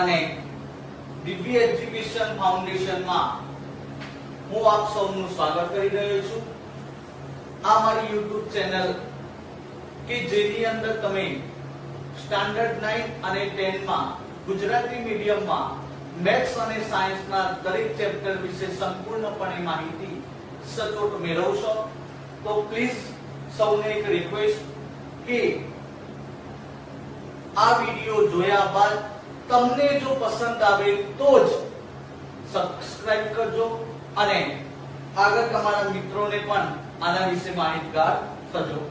અને દિવ્ય education foundation માં હું આપ સૌનું સ્વાગત કરી રહ્યો છું। આ મારી YouTube ચેનલ કે જેની અંદર તમે સ્ટાન્ડર્ડ 9 અને 10 માં ગુજરાતી મીડિયમમાં મેથ્સ અને સાયન્સના દરેક ચેપ્ટર વિશે સંપૂર્ણપણે માહિતી સચોટ મેળવશો। તો પ્લીઝ સૌને એક રિક્વેસ્ટ કે આ વિડિયો જોયા બાદ તમને જો પસંદ આવે તો જ સબસ્ક્રાઇબ કરજો અને આગળ તમારા મિત્રોને પણ આના વિશે માહિતગાર કરજો।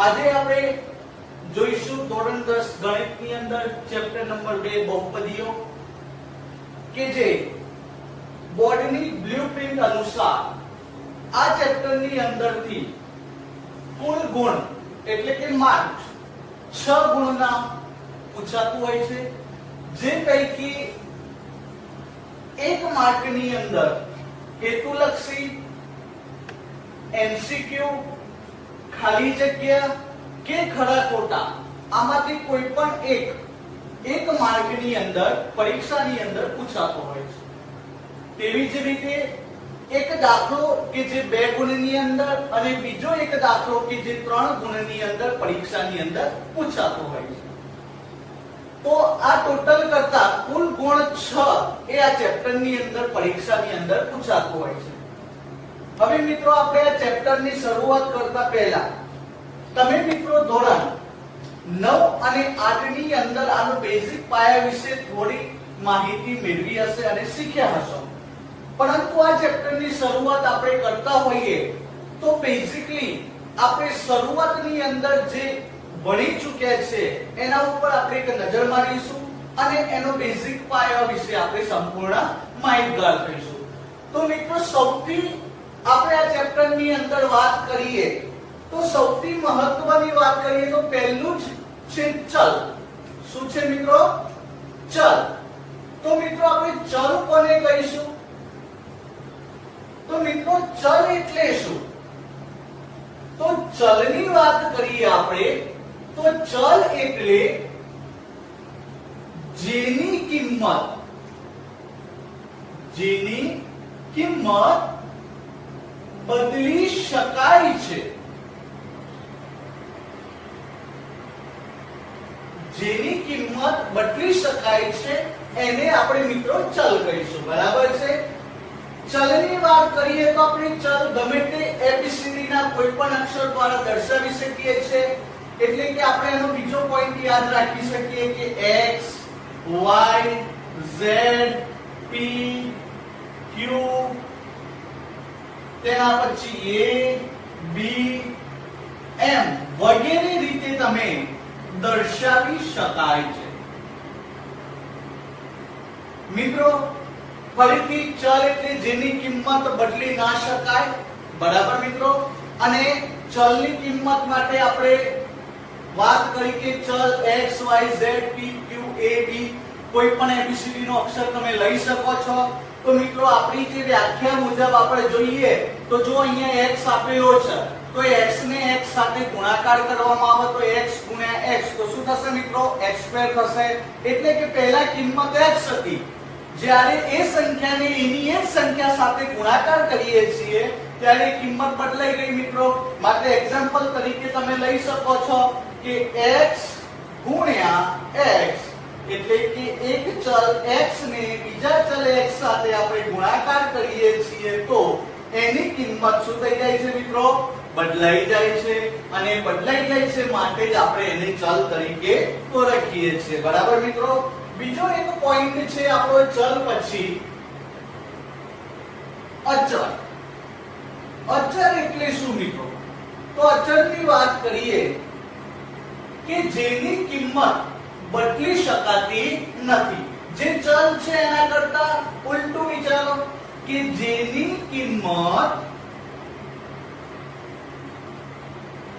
આજે આપણે જોઈશું ધોરણ 10 ગણિતની અંદર ચેપ્ટર નંબર 2 બહુપદીઓ કે જે બોર્ડની બ્લુપ્રિન્ટ અનુસાર આ ચેપ્ટરની અંદરથી કુલ ગુણ એટલે કે માર્ક 6 ગુણના પૂછાતું હોય છે, જે પૈકી 1 માર્કની અંદર હેતુલક્ષી, એમસીક્યુ, ખાલી જગ્યા કે ખરા ખોટા આમાંથી કોઈ પણ એક માર્કની અંદર પરીક્ષાની અંદર પૂછાતો હોય છે। તેવી જ રીતે એક દાખલો કે જે 2 ગુણની અંદર અને બીજો એક દાખલો કે જે 3 ગુણની અંદર પરીક્ષાની અંદર પૂછાતો હોય છે। તો આ ટોટલ કરતા કુલ ગુણ 6 એ આ ચેપ્ટરની અંદર પરીક્ષાની અંદર પૂછાતો હોય છે। હવે મિત્રો આપણે આ ચેપ્ટરની શરૂઆત કરતા પહેલા તમે મિત્રો ધોરણ 9 અને 8 ની અંદર આનો બેઝિક પાયા વિશે થોડી માહિતી મેળવી હશે અને શીખ્યા હશો, પરંતુ આ ચેપ્ટરની શરૂઆત આપણે કરતા હોઈએ તો બેઝિકલી આપણે શરૂઆતની અંદર જે ભણી ચૂક્યા છે એના ઉપર આપણે એક નજર મારીશું અને એનો બેઝિક પાયા વિશે આપણે સંપૂર્ણ માહિતગાર થઈશું। તો મિત્રો સૌથી આપણે આ ચેપ્ટરની અંદર વાત કરીએ તો સૌથી મહત્વની વાત કરીએ તો પહેલું જ છે ચલ। શું છે મિત્રો? ચલ। તો મિત્રો આપણે ચલ કોને કહીશું? તો મિત્રો ચલ એટલે શું? તો ચલની વાત કરીએ આપણે તો ચલ એટલે જેની કિંમત બદલી શકાય છે, જેની કિંમત બદલી શકાય છે એને આપણે મિત્રો ચલ કહીશું, બરાબર છે। ચલની વાત કરીએ તો આપણે ચલ ગમે તે એબીસીડી ના કોઈ પણ અક્ષર દ્વારા દર્શાવી શકીએ છીએ, એટલે કે આપણે એનો બીજો પોઈન્ટ યાદ રાખી શકીએ કે x y z p q તેના પછી a b m વગેરે રીતે તમે દર્શાવી શકાય છે। મિત્રો ફરીથી ચલ એટલે જેની કિંમત બદલી ના શકાય, બરાબર મિત્રો। અને ચલની કિંમત માટે આપણે વાત કરી કે ચલ x y z p q a b કોઈ પણ એબીસીડી નો અક્ષર તમે લઈ શકો છો। તો મિત્રો આપણી જે વ્યાખ્યા મુજબ આપણે જોઈએ તો જો અહીંયા x આપેલો છે તો x ને x સાથે ગુણાકાર કરવામાં આવે તો x ગુણ્યા x તો શું થશે મિત્રો? x² થશે। એટલે કે પહેલા કિંમત x હતી, જ્યારે એ સંખ્યાને એની એ સંખ્યા સાથે ગુણાકાર કરીએ છીએ ત્યારે કિંમત બદલાઈ ગઈ મિત્રો। માટે એક્ઝામ્પલ તરીકે તમે લઈ શકો છો કે x ગુણ્યા x એટલે કે એક ચલ x ને બીજા ચલ x સાથે આપણે ગુણાકાર કરીએ છીએ તો એની કિંમત શું થઈ જાય છે મિત્રો? બદલાઈ જાય છે। અને બદલાઈ જાય છે માટે જ આપણે એને ચલ તરીકે ઓળખીએ છીએ, બરાબર મિત્રો। બીજો એક પોઈન્ટ છે આપણો ચલ પછી અચળ। અચળ એટલે શું મિત્રો? તો અચળની વાત કરીએ કે જેની કિંમત બદલી શકાતી નથી। જે ચલ છે એના કરતા ઉલટું વિચારો કે જેની કિંમત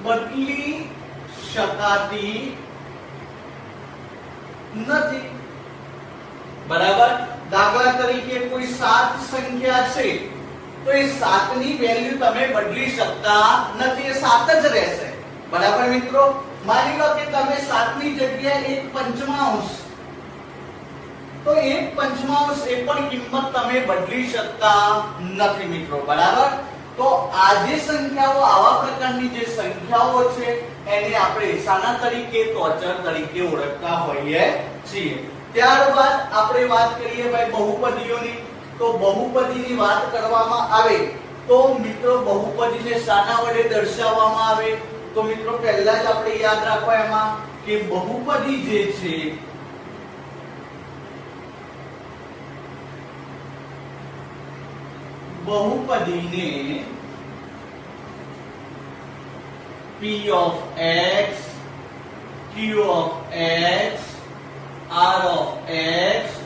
બદલી શકાતી નથી, બરાબર। દાખલા તરીકે કોઈ 7 સંખ્યા છે તો એ 7 ની વેલ્યુ તમે બદલી શકતા નથી, એ 7 જ રહેશે, બરાબર મિત્રો। માની લો કે તમે 7 ની જગ્યાએ 1/5 તો 1/5 એ પણ કિંમત તમે બદલી શકતા નથી મિત્રો, બરાબર. તો આ જે સંખ્યાઓ, આવા પ્રકારની જે સંખ્યાઓ છે એને આપણે શાના તરીકે, તો અચળ તરીકે ઓળખતા હોઈએ છીએ. ત્યારબાદ આપણે વાત કરીએ ભાઈ બહુપદીઓની. તો બહુપદીની વાત કરવામાં આવે તો મિત્રો બહુપદીને શાના વડે દર્શાવવામાં આવે? તો મિત્રો પહેલા જ આપણે યાદ રાખો એમાં કે બહુપદી જે છે બહુપદીને P of x, Q of x, R of x.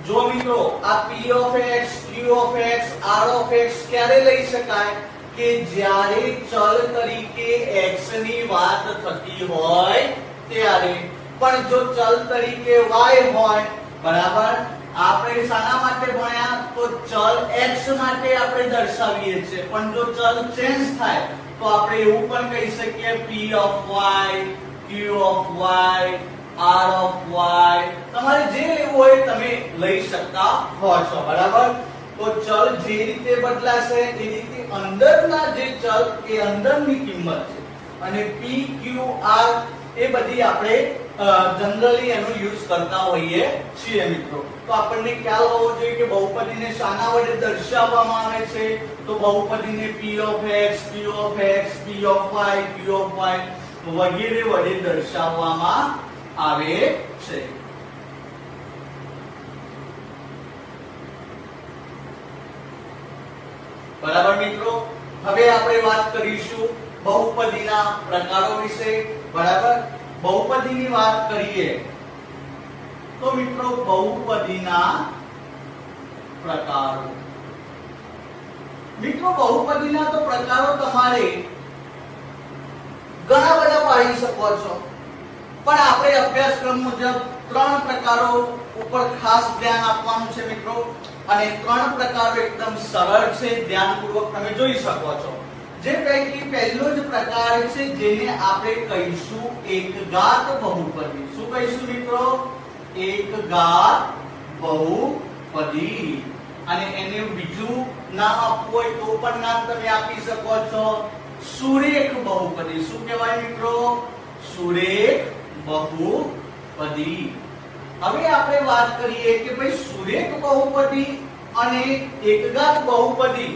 જો મિત્રો આ P of x, Q of x, R of x ક્યારે લઈ શકાય? કે જ્યારે ચલ તરીકે x ની વાત થતી હોય ત્યારે. પણ જો ચલ તરીકે y હોય, બરાબર, આપણે શાના માટે ભણ્યા? તો ચલ x માટે આપણે દર્શાવીએ છીએ. પણ જો ચલ ચેન્જ થાય તો આપણે એવું પણ કહી શકીએ P of y, Q of y, R of y. તમારે જે લેવું હોય તમે લઈ શકતા હો છો, બરાબર. તો ચલ જે રીતે બદલાશે એ રીતે અંદરના જે ચલ એ અંદરની કિંમત છે. અને P, Q, R એ બધી આપણે જનરલી એનો યુઝ કરતા હોઈએ છીએ મિત્રો. તો આપણને ખ્યાલ હોવો જોઈએ કે બહુપદીને શાના વડે દર્શાવવામાં આવે છે? તો બહુપદીને P of x, Q of x, P of y, Q of y વગેરે વડે દર્શાવવામાં આવે છે. બરાબર મિત્રો. હવે આપણે વાત કરીશું બહુપદીના પ્રકારો વિશે, બરાબર. બહુપદીની વાત કરીએ તો મિત્રો બહુપદીના પ્રકારો. મિત્રો બહુપદીના તો પ્રકારો તમારે ઘણા બધા પાડી શકો છો, પણ આપણે અભ્યાસક્રમ મુજબ 3 પ્રકારો ઉપર ખાસ ધ્યાન આપવાનું છે મિત્રો. અને 3 પ્રકારો એકદમ સરળ છે, ધ્યાનપૂર્વક તમે જોઈ શકો છો. જે પૈકી પહેલો જ પ્રકાર છે જેને આપણે કહીશું એકઘાત બહુપદી. શું કહીશું મિત્રો? એકઘાત બહુપદી. અને એને બીજું નામ આપવું હોય તો પણ નામ તમે આપી શકો છો, સુરેખ બહુપદી. શું કહેવાય મિત્રો? સુરેખ બહુપદી. હવે આપણે વાત કરીએ કે ભાઈ સુરેખ બહુપદી અને એકઘાત બહુપદી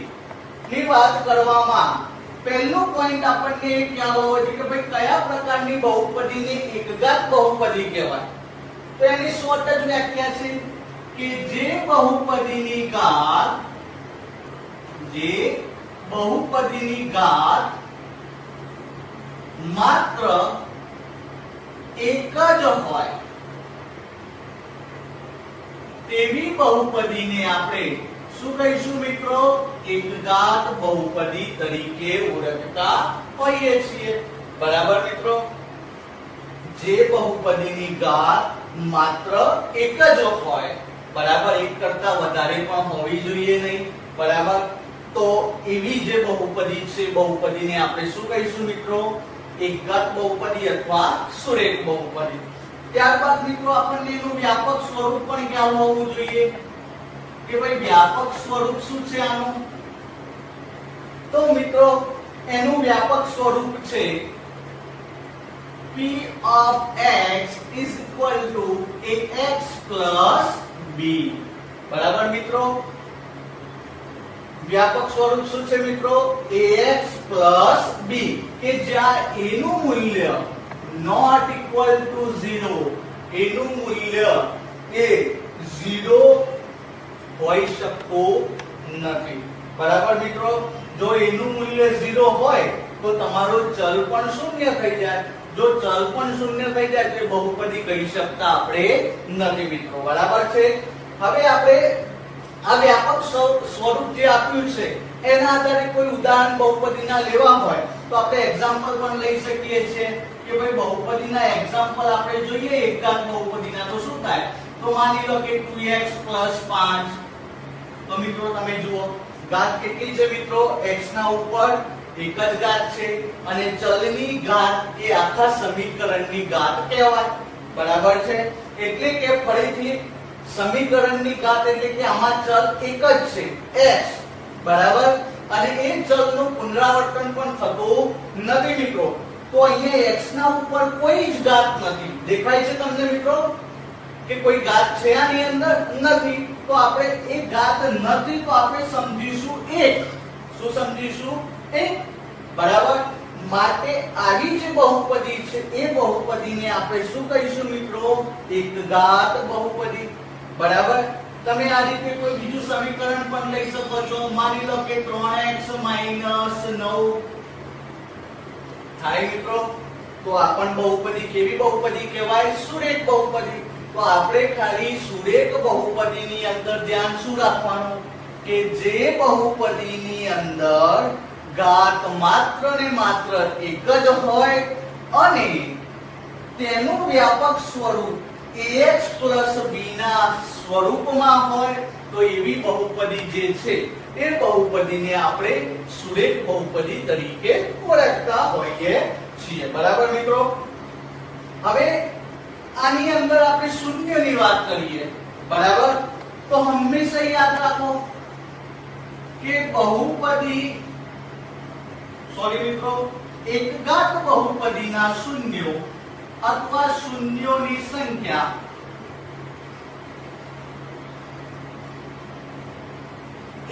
ની વાત કરવામાં પહેલો પોઈન્ટ આપણને ખ્યાલ હોવો જોઈએ કે ભાઈ કયા પ્રકારની બહુપદીને એકઘાત બહુપદી કહેવાય. તો એની શોર્ટ જ વ્યાખ્યા છે કે જે બહુપદીની ઘાત માત્ર એક જ હોય તેવી બહુપદીને આપણે શું કહીશું મિત્રો? એકઘાત બહુપદી તરીકે ઓળખતા હોઈએ છીએ, બરાબર મિત્રો. જે બહુપદીની ઘાત માત્ર એક જ હોય, બરાબર, એક કરતા વધારે પણ હોવી જોઈએ નહીં, બરાબર. તો એવી જે બહુપદી છે બહુપદીને આપણે શું કહીશું મિત્રો? એકઘાત બહુપદી અથવા સુરેખ બહુપદી. ત્યારબાદ મિત્રો આપણને એનું વ્યાપક સ્વરૂપ પણ ખ્યાલ હોવું જોઈએ કે ભાઈ વ્યાપક સ્વરૂપ શું છે આનું? તો મિત્રો એનું વ્યાપક સ્વરૂપ છે P of x is equal to ax plus b. બરાબર મિત્રો. વ્યાપક સ્વરૂપ શું છે મિત્રો? ax plus b કે જ્યાં a નું મૂલ્ય not equal to 0, એનું મૂલ્ય એ 0 હોઈ શકતું નથી, બરાબર મિત્રો. જો એનું મૂલ્ય 0 હોય તો તમારો ચલ પણ શૂન્ય થઈ જાય. જો ચલ પણ શૂન્ય થઈ જાય તો બહુપદી કહી શકતા આપણે નથી મિત્રો, બરાબર છે. હવે આપણે આ વ્યાપક સ્વરૂપ જે આપ્યું છે એના આધારે કોઈ ઉદાહરણ બહુપદીના લેવા હોય તો આપણે એક્ઝામ્પલ પણ લઈ શકીએ છીએ કે ભાઈ બહુપદીના એક્ઝામ્પલ આપણે જોઈએ એકઘાત બહુપદીના. તો શું થાય? તો માની લો કે 2x 5. તો મિત્રો તમે જુઓ ઘાત કેટલી છે મિત્રો? x ના ઉપર એક જ ઘાત છે અને ચલની ઘાત એ આખા સમીકરણની ઘાત કહેવાય, બરાબર છે. એટલે કે ફરીથી સમીકરણની ઘાત એટલે કે આમાં ચલ એક જ છે x બરાબર, અને એ ચલનું પુનરાવર્તન પણ થતું નથી મિત્રો. તો અહીંયા x ના ઉપર કોઈ જ ઘાત નથી. દેખાય છે તમને મિત્રો કે કોઈ ઘાત છે આની અંદર? નથી. તો આપણે એ ઘાત નથી તો આપણે સમજીશું 1. શું સમજીશું? 1 બરાબર. માટે આવી જે બહુપદી છે એ બહુપદીને આપણે શું કહીશું મિત્રો? એકઘાત બહુપદી બરાબર. તમે આ રીતે કોઈ બીજું સમીકરણ પણ લઈ શકો છો. માની લો કે 3x - 9 થાય મિત્રો. તો આ પણ બહુપદી. કેવી બહુપદી કહેવાય? સુરેખ બહુપદી. તો આપણે ખાલી સુરેખ બહુપદીની અંદર ધ્યાન શું રાખવાનું કે જે બહુપદીની અંદર ઘાત માત્ર ને માત્ર એક જ હોય અને તેનું વ્યાપક સ્વરૂપ ax b ના સ્વરૂપમાં હોય તો એવી બહુપદી જે છે એ બહુપદીને આપણે સુરેખ બહુપદી તરીકે ઓળખતા હોઈએ છીએ બરાબર મિત્રો. હવે આની અંદર આપણે શૂન્યની વાત કરીએ બરાબર. તો હંમેશા યાદ રાખો કે બહુપદી મિત્રો એકઘાત બહુપદીના શૂન્યો અથવા શૂન્યોની સંખ્યા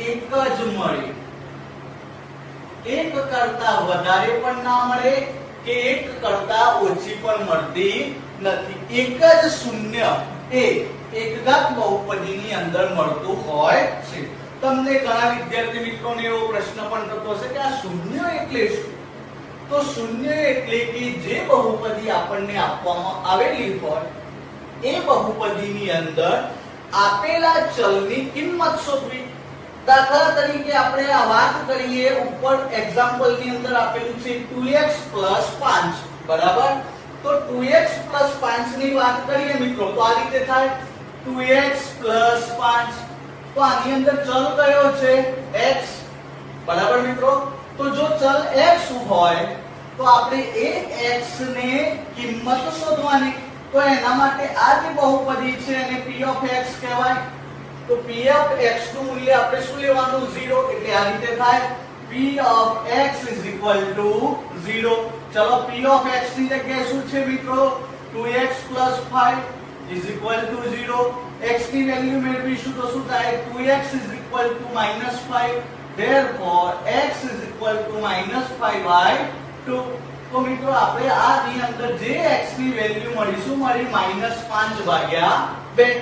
એક જ મળે. એક કરતા વધારે પણ ના મળે કે એક કરતા ઓછી પણ મળતી નથી. એક જ શૂન્ય એ એકઘાત બહુપદીની અંદર મળતું હોય છે. તમને ઘણા વિદ્યાર્થી મિત્રોને એવો પ્રશ્ન પણ થતો હશે કે આ શૂન્ય એટલે શું? તો શૂન્ય એટલે કે જે બહુપદી આપણને આપવામાં આવેલી હોય એ બહુપદીની અંદર આપેલા ચલની કિંમત શોધવી. દાખલા તરીકે આપણે આ વાત કરીએ, ઉપર એક્ઝામ્પલ ની અંદર આપેલું છે 2x + 5 બરાબર. તો 2x + 5 ની વાત કરીએ મિત્રો તો આ રીતે થાય 2x + 5. તો આની અંદર ચલ કયો છે? x બરાબર મિત્રો. તો જો ચલ x હોય તો આપણે એ x ને કિંમત શોધવાની. તો એના માટે આ જે બહુપદી છે એને p of x કહેવાય. તો p of x નું મૂલ્ય આપણે શું લેવાનું? 0. એટલે આ રીતે થાય p of x = 0. ચલો p of x ની જગ્યાએ શું છે મિત્રો? 2x + 5 = 0. x ની વેલ્યુ મેળવીશું તો શું થાય? 2x = -5. therefore x = -5/2. તો મિત્રો આપણે આ ની અંદર જે x ની વેલ્યુ મળી શું મળી? -5/2.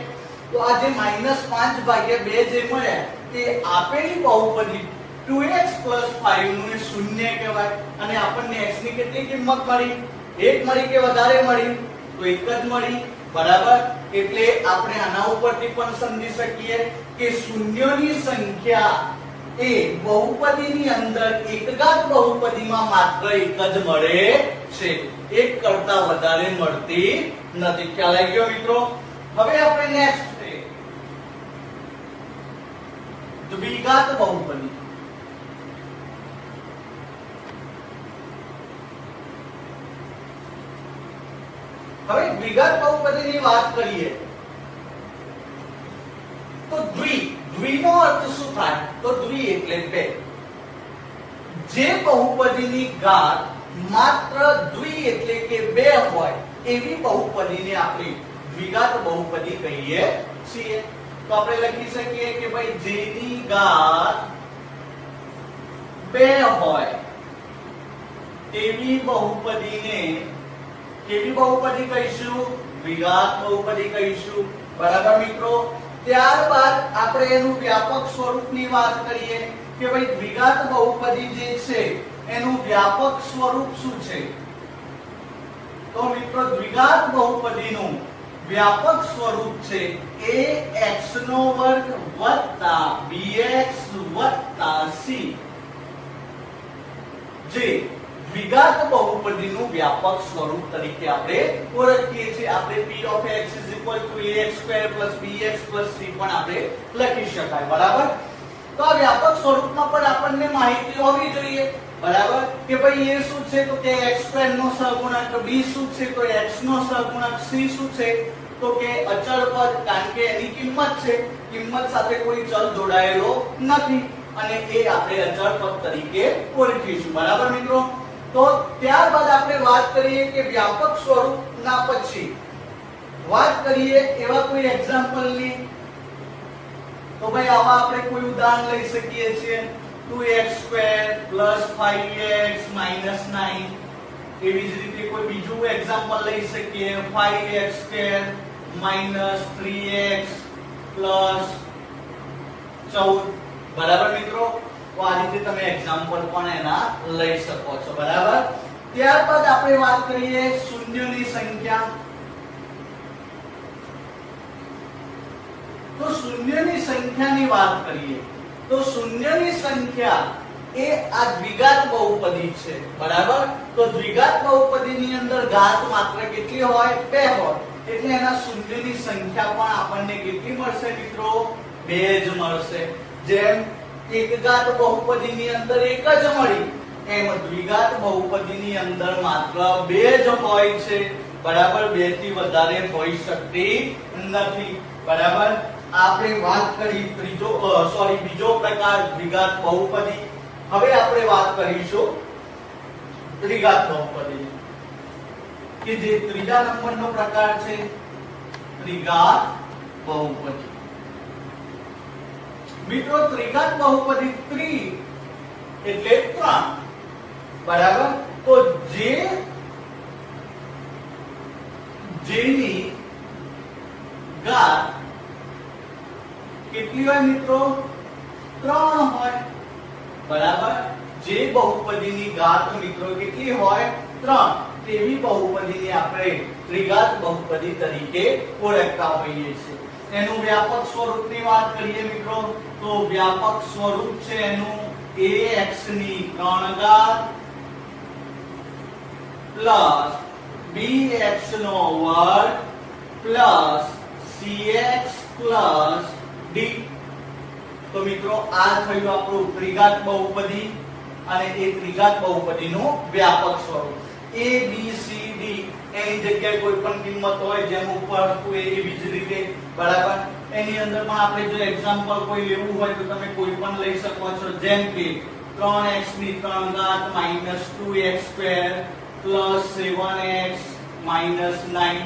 તો આ જે -5/2 જે મળ્યા તે આપેલી બહુપદી 2x + 5 નું શૂન્ય કહેવાય. અને આપણને x ની કેટલી કિંમત મળી? 1 મળી કે વધારે મળી? તો 1 જ મળી બરાબર. એટલે આપણે આના ઉપરથી પણ સમજી શકીએ કે શૂન્યોની સંખ્યા એ બહુપદીની અંદર એકઘાત બહુપદીમાં માત્ર એક જ મળે છે. એક કરતા વધારે મળતી નથી. ખ્યાલ આવી ગયો મિત્રો? હવે આપણે નેક્સ્ટ દ્વિઘાત બહુપદી. હવે દ્વિઘાત બહુપદીની વાત કરીએ તો દ્વિનો અર્થ શું થાય? તો દ્વિ એટલે બે. જે બહુપદીની ઘાત માત્ર દ્વિ એટલે કે બે હોય એવી બહુપદીને આપણે દ્વિઘાત બહુપદી કહીએ છીએ. તો આપણે લખી શકીએ કે ભાઈ જેની ઘાત બે હોય તેવી બહુપદીને કેવી બહુપદી કહીશું? દ્વિઘાત બહુપદી કહીશું બરાબર મિત્રો. ત્યારબાદ આપણે એનું વ્યાપક સ્વરૂપની વાત કરીએ કે ભાઈ દ્વિઘાત બહુપદી જે છે એનું વ્યાપક સ્વરૂપ શું છે? તો મિત્રો દ્વિઘાત બહુપદીનું વ્યાપક સ્વરૂપ છે ax² + bx + c. જે દ્વિઘાત બહુપદીનું વ્યાપક સ્વરૂપ તરીકે આપણે ઓળખીએ છીએ. આપણે p of x = ax² + bx + c પણ આપણે લખી શકાય બરાબર. તો આ વ્યાપક સ્વરૂપમાં પણ આપણને માહિતી હોવી જોઈએ બરાબર કે ભાઈ a શું છે? તો કે x² નો સહગુણક, b શું છે? તો x નો સહગુણક, c શું છે? તો કે અચળ પદ, કારણ કે એની કિંમત છે, કિંમત સાથે કોઈ ચલ જોડાયેલો નથી અને એ આપણે અચળ પદ તરીકે ઓળખીશું. બરાબર મિત્રો? તો ત્યારબાદ આપણે વાત કરીએ કે વ્યાપક સ્વરૂપના પછી વાત કરીએ એવા કોઈ એક્ઝામ્પલની. તો ભાઈ આવા આપણે કોઈ ઉદાહરણ લઈ શકીએ છીએ 2x² + 5x - 9. એવી જ રીતે કોઈ બીજું એક્ઝામ્પલ લઈ શકીએ 5x² - 3x + 14. બરાબર મિત્રો? તો આ રીતે તમે એક્ઝામ્પલ પણ એના લઈ શકો છો. બરાબર? ત્યારબાદ આપણે વાત કરીએ શૂન્યની સંખ્યા. તો શૂન્યની સંખ્યાની વાત કરીએ તો શૂન્યની સંખ્યા એ આ દ્વિઘાત બહુપદી છે. બરાબર? તો દ્વિઘાત બહુપદીની અંદર ઘાત માત્ર કેટલી હોય? 2 હોય. એટલે એના શૂન્યની સંખ્યા પણ આપણને કેટલી મળશે મિત્રો? 2 જ મળશે. જેમ એકઘાત બહુપદીની અંદર 1 જ મળી, એમ દ્વિઘાત બહુપદીની અંદર માત્ર 2 જ હોય છે. બરાબર? 2 થી વધારે હોઈ શકતી નથી. બરાબર? આપણે વાત કરી બીજો પ્રકાર દ્વિઘાત બહુપદી. હવે આપણે વાત કરીશું ત્રિઘાત બહુપદી, કે જે ત્રીજા નંબરનો પ્રકાર છે ત્રિઘાત બહુપદી. મિત્રો ત્રિઘાત બહુપદી ત્રિ એટલે 3. બરાબર? તો જેની ઘાત કેટલી હોય મિત્રો? 3 હોય. બરાબર? જે બહુપદીની ઘાત મિત્રો કેટલી હોય? 3. તેવી બહુપદીને આપણે ત્રિઘાત બહુપદી તરીકે ઓળખતા હોઈએ છીએ. એનું વ્યાપક સ્વરૂપની વાત કરીએ મિત્રો તો વ્યાપક સ્વરૂપ છે એનું ax ની 3 ઘાત પ્લસ bx નો વર્ગ પ્લસ cx પ્લસ d. તો મિત્રો આ થયું આપણું ત્રિઘાત બહુપદી અને એ ત્રિઘાત બહુપદીનું વ્યાપક સ્વરૂપ. a b c d એની જગ્યાએ કોઈ પણ કિંમત હોય જેમ ઉપર હતું એવી જ રીતે. બરાબર? એની અંદર પણ આપણે જો એક્ઝામ્પલ કોઈ લેવું હોય તો તમે કોઈ પણ લઈ શકો છો. જેમ કે 3x ની 3 ઘાત -2x² + 7x - 9.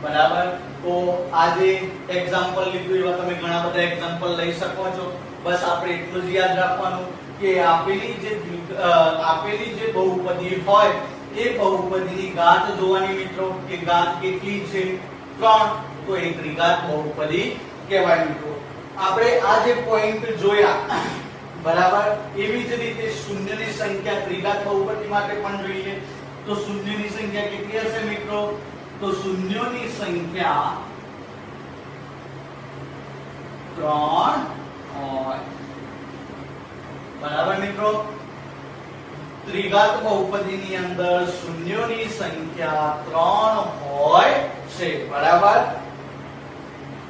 બરાબર? તો આજે એક્ઝામ્પલ લીધું એવા તમે ઘણા બધા એક્ઝામ્પલ લઈ શકો છો. બસ આપણે એટલું જ યાદ રાખવાનું કે આપેલી જે બહુપદી હોય એ બહુપદીની ઘાત જોવાની મિત્રો કે ઘાત કેટલી છે? 3. તો એ ત્રિઘાત બહુપદી કહેવાય મિત્રો. આપણે આ જે પોઈન્ટ જોયા બરાબર એવી જ રીતે શૂન્યની સંખ્યા ત્રિઘાત બહુપદી માટે પણ જોઈએ. તો શૂન્યની સંખ્યા કેટલી હશે મિત્રો? તો શૂન્યોની સંખ્યા 3 હોય. બરાબર મિત્રો? ત્રિઘાત બહુપદીની અંદર શૂન્યોની સંખ્યા 3 હોય છે. બરાબર?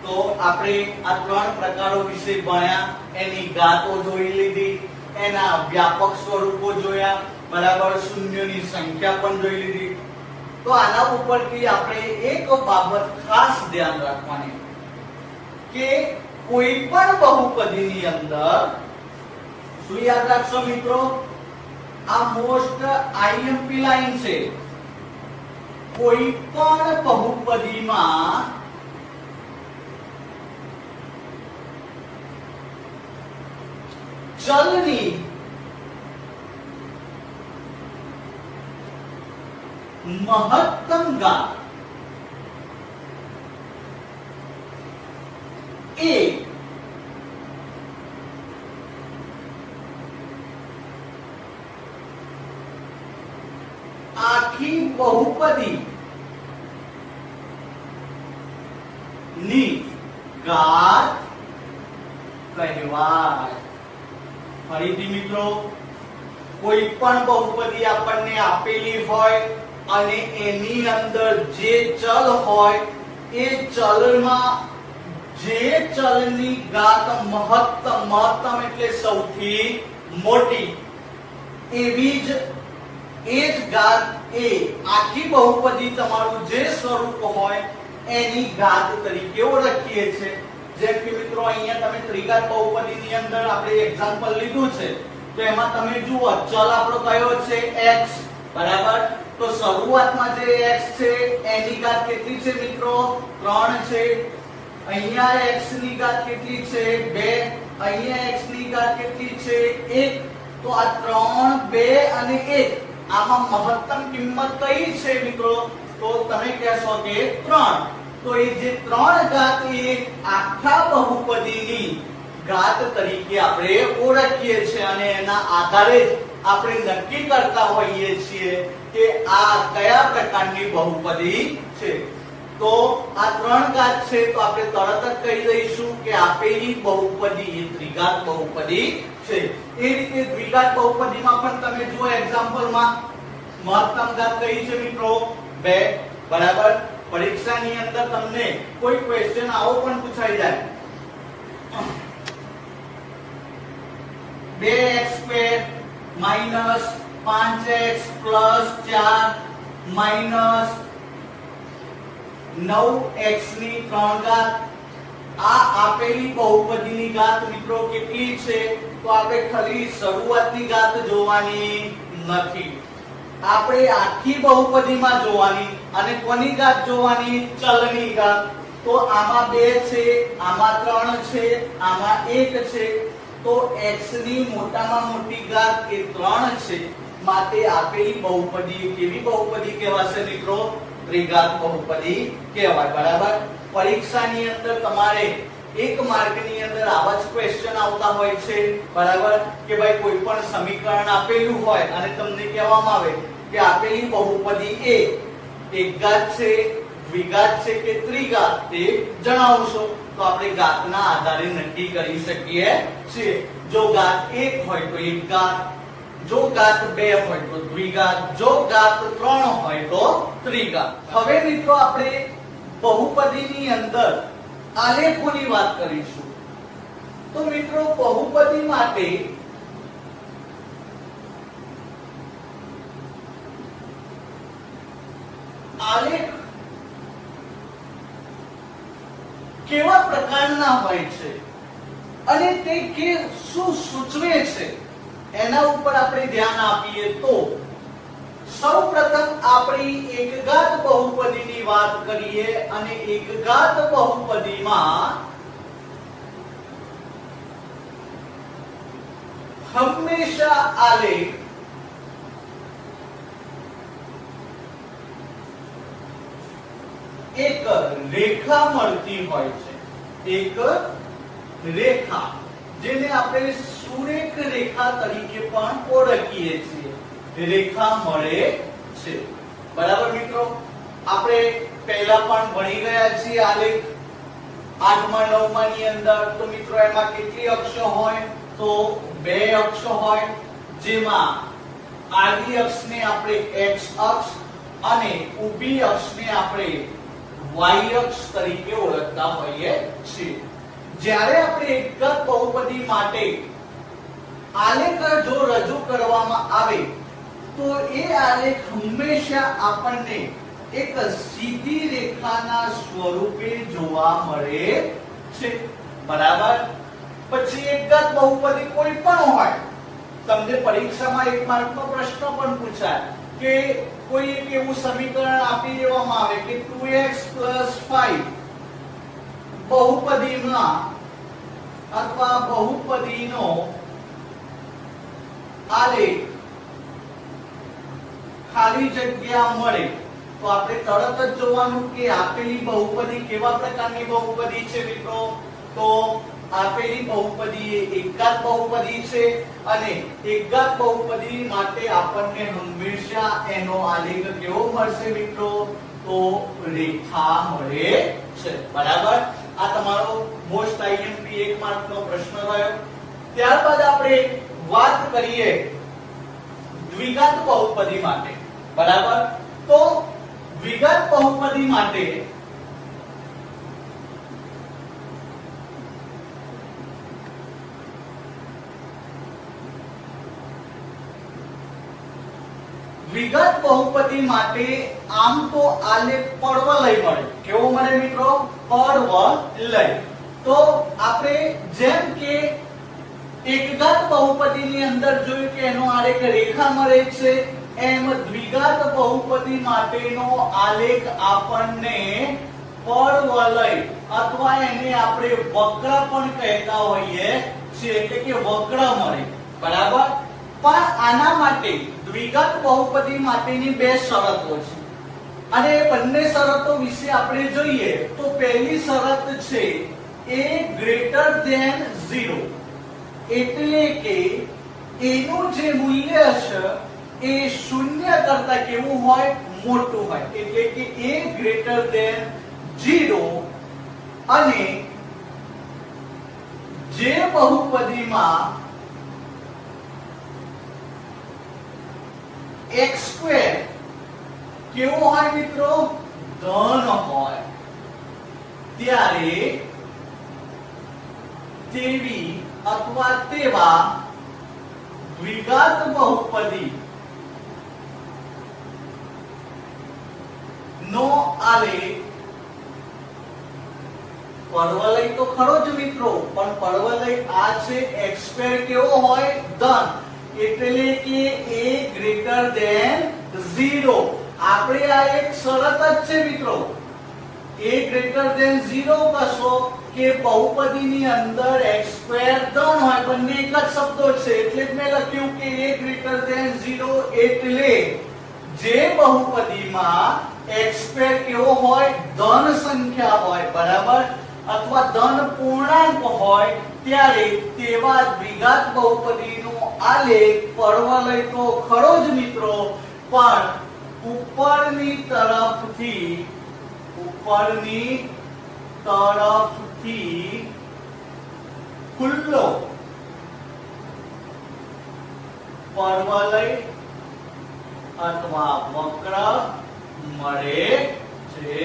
તો આપણે આ 3 પ્રકારો વિશે ભણ્યા. એની ઘાતો જોઈ લીધી, એના વ્યાપક સ્વરૂપો જોયા. બરાબર? શૂન્યની સંખ્યા પણ જોઈ લીધી. તો આના ઉપરથી આપણે એક બાબત ખાસ ધ્યાન રાખવાની કે કોઈ પણ બહુપદીની અંદર શું યાદ રાખશો મિત્રો? આ મોસ્ટ IMP લાઈન છે. કોઈ પણ બહુપદીમાં ચલની મહત્તમ ઘાત એ આખી બહુપદી ની ઘાત કહેવાય. ફરીથી મિત્રો કોઈ પણ બહુપદી આપણને આપેલી હોય અને એની અંદર જે ચલ હોય એ ચલમાં જે ચલની ઘાત મહત્તમ એટલે સૌથી મોટી એવી જ એ જ ઘાત એ આખી બહુપદી તમારું જે સ્વરૂપ હોય એની ઘાત તરીકે ઓળખીએ છીએ. જેમ કે મિત્રો અહીંયા તમે ત્રિઘાત બહુપદીની અંદર આપણે એક્ઝામ્પલ લીધું છે તો એમાં તમે જુઓ ચલ આપણો કયો છે x, બરાબર. તો શરૂઆતમાં જે x છે એની ઘાત કેટલી છે મિત્રો? 3 છે. અહીંયા x ની ઘાત કેટલી છે? 2. અહીંયા x ની ઘાત કેટલી છે? 1. તો આ 3, 2 અને 1 આમાં મહત્તમ કિંમત કઈ છે મિત્રો? તો તમે કહેશો કે 3. તો એ જે 3 ઘાત એ આખા બહુપદીની ઘાત તરીકે આપણે ઓળખીએ છીએ અને એના આધારે જ આપણે નક્કી કરતા હોઈએ છીએ કે આ કયા પ્રકારની બહુપદી છે. તો આ 3 ઘાત છે તો આપણે તરત જ કહી દઈશું કે આપેલી બહુપદી એ ત્રિઘાત બહુપદી છે. એ રીતે દ્વિઘાત બહુપદીમાં પણ તમે જુઓ એક્ઝામ્પલમાં મહત્તમ ઘાત કઈ છે મિત્રો? 2, બરાબર. પરીક્ષાની અંદર તમને કોઈ ક્વેશ્ચન આવો પણ પૂછાઈ જાય 2x² - 5x + 4 - 9x ની 3 ઘાત. આ આપેલી બહુપદીની ઘાત મિત્રો કેટલી છે? તો આપણે ખાલી શરૂઆતની ઘાત જોવાની નથી, આપણે આખી બહુપદીમાં જોવાની. અને કોની ઘાત જોવાની? ચલની ઘાત. તો આમાં 2 છે, આમાં 3 છે, આમાં 1 છે. તો x ની મોટામાં મોટી ઘાત એ 3 છે. માટે આપેલી બહુપદી કેવી બહુપદી કહેવાશે મિત્રો? ત્રિઘાત બહુપદી કહેવાય, બરાબર. પરીક્ષાની અંદર તમારે 1 માર્કની અંદર આવા જ ક્વેશ્ચન આવતા હોય છે, બરાબર. કે ભાઈ કોઈ પણ સમીકરણ આપેલું હોય અને તમને કહેવામાં આવે કે આપેલી બહુપદી એ એક ઘાત છે, દ્વિઘાત છે કે ત્રિઘાત તે જણાવશો. તો આપણે ઘાતના આધારે નક્કી કરી શકીએ છીએ. જો ઘાત 1 હોય તો એક ઘાત, જો ઘાત 2 હોય તો દ્વિઘાત, જો ઘાત 3 હોય તો ત્રિઘાત. હવે મિત્રો આપણે બહુપદીની અંદર આલેખોની વાત કરીશું. તો મિત્રો બહુપદી માટે આલેખ કેવા પ્રકારના હોય છે અને તે કે શું સૂચવે છે એના ઉપર આપણે ધ્યાન આપીએ તો સૌપ્રથમ આપણી એકઘાત બહુપદીની વાત કરીએ. અને એકઘાત બહુપદીમાં હંમેશા આલેખ એક રેખા મળતી હોય છે. એક રેખા જેને આપણે સુરેખ રેખા તરીકે પણ ઓળખીએ છીએ. રેખા મળે છે, બરાબર મિત્રો. આપણે પહેલા પણ ભણી ગયા છીએ આલેખ 8મા 9મા ની અંદર. તો મિત્રો એમાં કેટલી અક્ષો હોય? તો 2 અક્ષો હોય, જેમાં આડી અક્ષને આપણે x અક્ષ અને ઊભી અક્ષને આપણે y અક્ષ તરીકે ઓળખતા હોઈએ છીએ. જ્યારે આપણે એકઘાત બહુપદી માટે આલેખ જો રજૂ કરવામાં આવે તો એ આલેખ હંમેશા આપણને એક સીધી રેખાના સ્વરૂપે જોવા મળે છે, બરાબર. પછી એકઘાત બહુપદી કોઈ પણ હોય, તમને પરીક્ષામાં 1 માર્કનો પ્રશ્ન પણ પૂછાય કે કોઈ એક એવું સમીકરણ આપી દેવામાં આવે કે 2x + 5 બહુપદીમાં અથવા બહુપદીનો આલેખ ખાલી જગ્યા મળે તો આપણે તરત જ જોવાનું કે આપેલી બહુપદી કેવા પ્રકારની બહુપદી છે મિત્રો. તો આપેલી બહુપદી એ એકઘાત બહુપદી છે અને એકઘાત બહુપદી માટે આપણને હંમેશા એનો આલેખ કેવો મળશે મિત્રો? તો રેખા મળે છે, બરાબર. આ તમારો મોસ્ટ આઈએમપી 1 માર્કનો પ્રશ્ન રહ્યો. ત્યારબાદ આપણે વાત કરીએ દ્વિઘાત બહુપદી માટે, બરાબર. તો દ્વિઘાત બહુપદી માટે દ્વિઘાત બહુપદી માટે આમ તો આલેખ પડવલય મળે, કેવો મળે મિત્રો? પરવલય. તો આપણે જેમ કે એકઘાત બહુપદીની અંદર જોયું કે એનો આલેખ રેખા મળે છે, એમ દ્વિઘાત બહુપદી માટેનો આલેખ આપણને પરવલય અથવા એને આપણે વક્ર પણ કહેતા હોઈએ છીએ, એટલે કે વક્ર મળે. બરાબર. પણ આના માટે દ્વિઘાત બહુપદી માટેની બે શરતો છે અને એ બંને શરતો વિશે આપણે જોઈએ તો પહેલી શરત છે a ગ્રેટર ધેન 0, એટલે કે એનું જે મૂલ્ય છે એ શૂન્ય કરતા કેવું હોય? મોટું હોય. એટલે કે a ગ્રેટર ધેન 0 અને જે બહુપદીમાં x² કેવો હોય મિત્રો? ધન હોય, ત્યારે તેવી અથવા તેવા દ્વિઘાત બહુપદી નો આલેખ પરવલય તો ખરો જ મિત્રો, પણ પરવલય આ છે x² કેવો હોય? ધન, એટલે કે a ગ્રેટર ધેન 0. આપણે આ એક શરત જ છે મિત્રો. a ગ્રેટર ધેન 0 કશો કે બહુપદીની અંદર x² ધન હોય, બંને એક જ શબ્દો છે, એટલે જ મેં લખ્યું કે a ગ્રેટર ધેન 0, એટલે જે બહુપદીમાં x² કેવો હોય? ધન સંખ્યા હોય. બરાબર. અથવા ધન પૂર્ણાંક હોય ત્યારે તેવા દ્વિઘાત બહુપદીનો આલેખ પરવલય તો ખરો જ મિત્રો, પણ ઉપરની તરફથી ખુલ્લો પરવલય અથવા વક્ર મળે છે.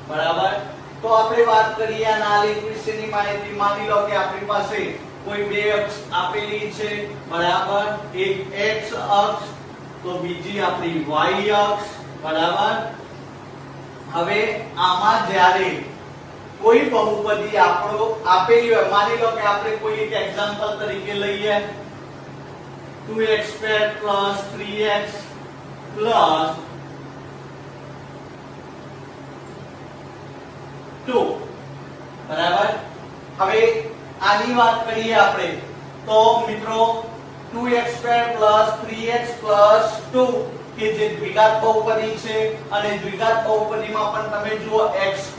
બરાબર. તો આપણે વાત કરીએ આના આલેખ વિશેની માહિતી. માની લો કે આપણી પાસે કોઈ બે અક્ષ આપેલી છે. બરાબર. એક x અક્ષ તો બીજી આપણી y અક્ષ. બરાબર. હવે આમાં જ્યારે કોઈ બહુપદી આપણો આપેલી હોય, માની લો કે આપણે કોઈ એક એક્ઝામ્પલ તરીકે લઈએ 2x² + 3x + 2. બરાબર. હવે આની વાત કરીએ આપણે તો મિત્રો 2x² + 3x + 2 કે જે દ્વિઘાત બહુપદી છે, અને દ્વિઘાત બહુપદીમાં પણ તમે જુઓ x²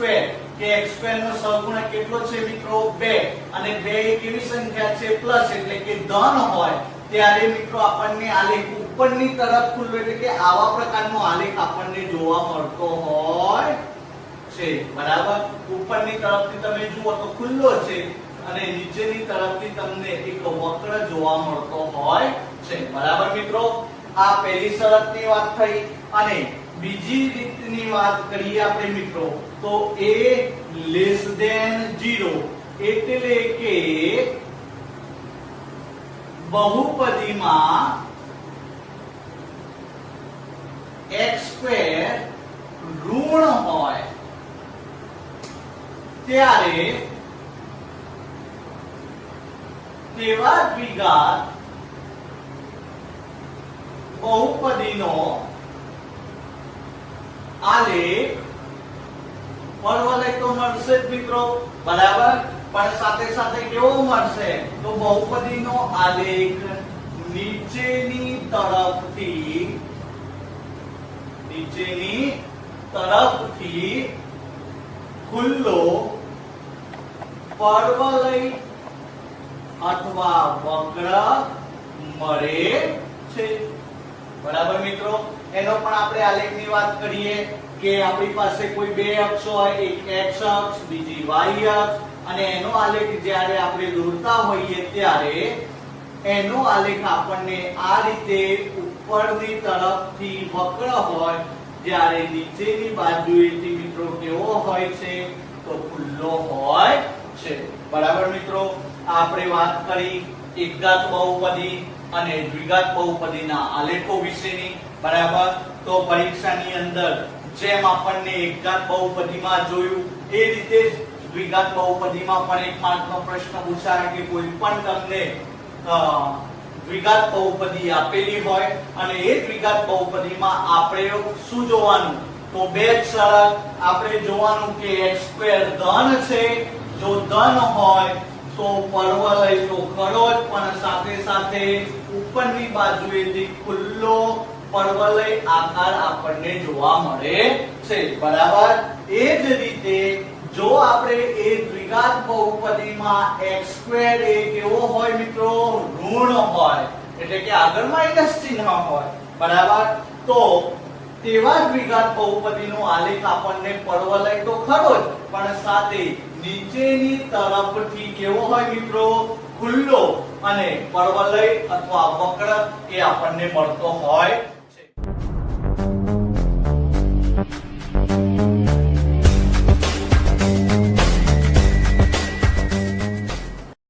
કે x² નો સહગુણક કેટલો છે મિત્રો? 2, અને 2 એ કેવી સંખ્યા છે? પ્લસ, એટલે કે ધન હોય ત્યારે મિત્રો આપણને આલેખ ઉપરની તરફ ખુલ્લો, એટલે કે આવા પ્રકારનો આલેખ આપણને જોવા મળતો હોય છે. બરાબર. ઉપરની તરફથી તમે જુઓ તો ખુલ્લો છે અને નીચેની તરફથી તમને એક વક્ર જોવા મળતો હોય છે. બરાબર મિત્રો. આ પહેલી શરતની વાત થઈ. અને બીજી રીતની વાત કરીએ આપણે મિત્રો તો a લેસ ધેન 0, એટલે કે બહુપદીમાં x² ઋણ હોય ત્યારે તેવા દ્વિઘાત બહુપદીનો આલેખ પરવલય તો મળશે જ મિત્રો. બરાબર. પણ સાથે સાથે કેવો મળશે? તો બહુપદીનો આલેખ નીચેની તરફથી ખુલ્લો પરવલય અથવા વક્ર મળે છે. બરાબર મિત્રો. એનો પણ આપણે આલેખની વાત કરીએ કે આપણી પાસે કોઈ બે અક્ષ હોય, એક x અક્ષ, બીજી y અક્ષ, અને એનો આલેખ જ્યારે આપણે દોરતા હોઈએ ત્યારે એનો આલેખ આપણને આ રીતે ઉપરની તરફથી વક્ર હોય, જ્યારે નીચેની બાજુએથી મિત્રો કેવો હોય છે? તો ખુલ્લો હોય છે. બરાબર મિત્રો. આપણે વાત કરી એકઘાત બહુપદી અને દ્વિઘાત બહુપદીના આલેખો વિશેની. બરાબર. તો પરીક્ષાની અંદર જેમ આપણને એકઘાત બહુપદીમાં જોયું એ રીતે જ દ્વિઘાત બહુપદીમાં પણ 1 માર્કનો પ્રશ્ન પૂછાય કે કોઈ પણ તમને દ્વિઘાત બહુપદી આપેલી હોય અને એ દ્વિઘાત બહુપદીમાં આપણે શું જોવાનું તો બે જ શરત આપણે જોવાનું કે x2 ધન છે જો ધન હોય તો પરવલય તો ખરો જ પણ સાથે સાથે ઉપરની બાજુએથી ખુલ્લો પરવલય આકાર આપણને જોવા મળે છે બરાબર એ જ રીતે જો આપણે એ દ્વિઘાત બહુપદીમાં x2 એ કેવો હોય મિત્રો ઋણ હોય એટલે કે આગળ માઈનસ ચિહ્ન હોય બરાબર તો તેવા દ્વિઘાત બહુપદીનો આલેખ આપણને પરવલય તો ખરો જ પણ સાથે નીચેની તરફથી કેવો હોય મિત્રો ખુલ્લો અને પરવલય અથવા વક્ર એ આપણને મળતો હોય